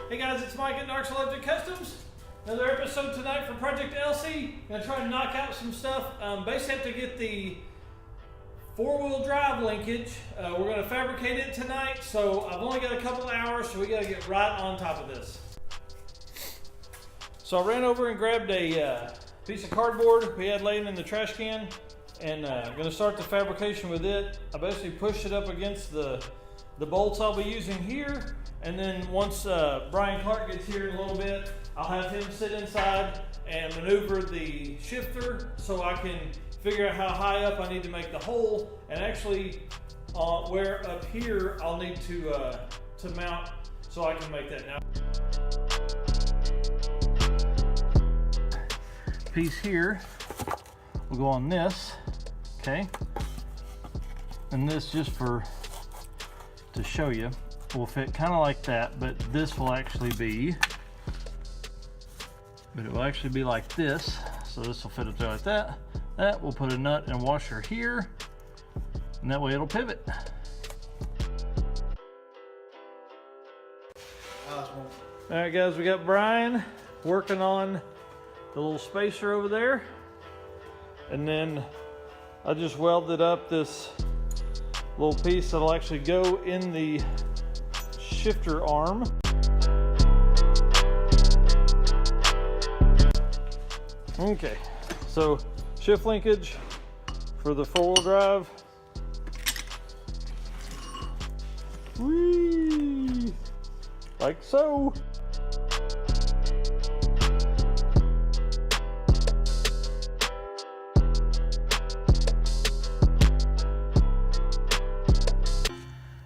Hey guys, it's Mike at Narks Electric Customs. Another episode tonight for Project Elsie. Gonna try to knock out some stuff. Basically have to get the four-wheel drive linkage. We're gonna fabricate it tonight, so I've only got a couple hours, so we gotta get right on top of this. So I ran over and grabbed a piece of cardboard we had laying in the trash can, and gonna start the fabrication with it. I basically pushed it up against the bolts I'll be using here. And then once Brian Clark gets here in a little bit, I'll have him sit inside and maneuver the shifter so I can figure out how high up I need to make the hole, and actually where up here I'll need to mount so I can make that now. Piece here will go on this, okay? And this, just to show you, will fit kind of like that, but this will actually be, like this. So this will fit up there like that. That, we'll put a nut and washer here, and that way it'll pivot. Awesome. All right guys, we got Brian working on the little spacer over there, and then I just welded up this little piece that'll actually go in the shifter arm. Okay, so shift linkage for the four-wheel drive. Whee! Like so.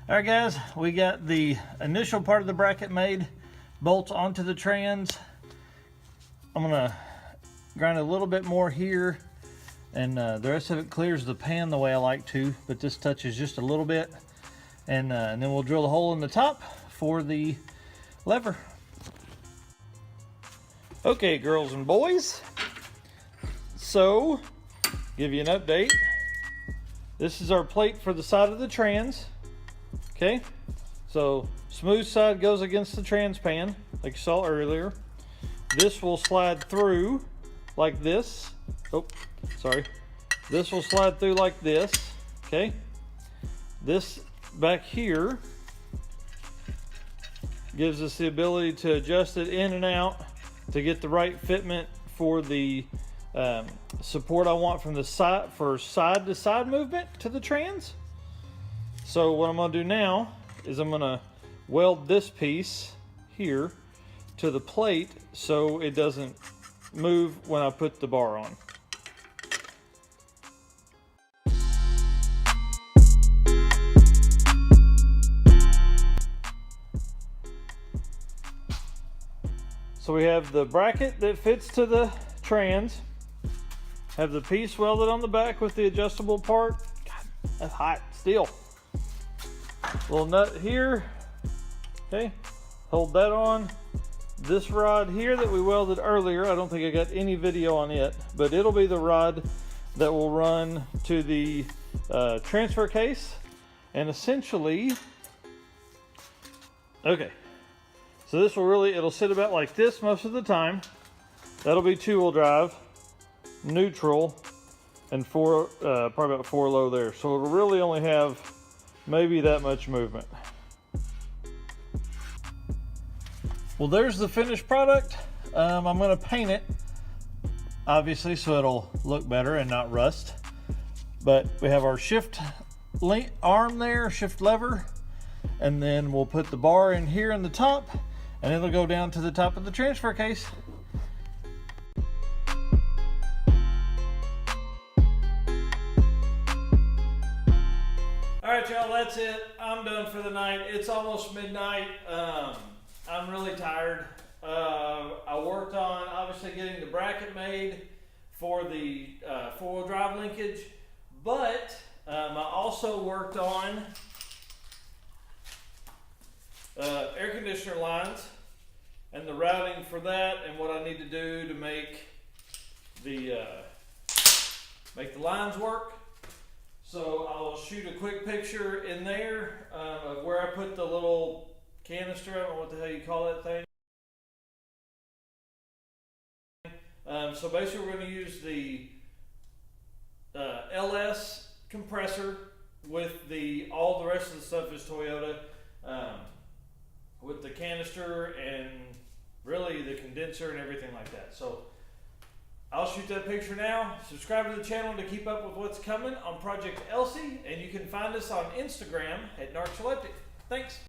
All right guys, we got the initial part of the bracket made, bolts onto the trans. I'm gonna grind a little bit more here, and the rest of it clears the pan the way I like to, but this touches just a little bit, and then we'll drill a hole in the top for the lever. Okay, girls and boys, so give you an update. This is our plate for the side of the trans. Okay, so smooth side goes against the trans pan, like you saw earlier. This will slide through like this. Oh, sorry. This will slide through like this, okay? This back here gives us the ability to adjust it in and out to get the right fitment for the support I want from the side, for side to side movement to the trans. So what I'm going to do now is I'm going to weld this piece here to the plate so it doesn't move when I put the bar on. So we have the bracket that fits to the trans, have the piece welded on the back with the adjustable part. God, that's hot still. Little nut here, okay, hold that on. This rod here that we welded earlier, I don't think I got any video on it, but it'll be the rod that will run to the transfer case. And essentially, okay, so this will really, it'll sit about like this most of the time. That'll be two-wheel drive, neutral, and probably about 4 low there. So it'll really only have maybe that much movement. Well, there's the finished product. I'm going to paint it, obviously, so it'll look better and not rust. But we have our shift arm there, shift lever, and then we'll put the bar in here in the top, and it'll go down to the top of the transfer case. All right, y'all, that's it. I'm done for the night. It's almost midnight. I'm really tired. I worked on, obviously, getting the bracket made for the four-wheel drive linkage, but I also worked on air conditioner lines and the routing for that, and what I need to do to make the lines work. So I'll shoot a quick picture in there of where I put the little canister, I don't know what the hell you call that thing. So basically we're going to use the LS compressor with all the rest of the stuff is Toyota, with the canister and really the condenser and everything like that. So I'll shoot that picture now. Subscribe to the channel to keep up with what's coming on Project Elsie, and you can find us on Instagram at Narcoleptic. Thanks.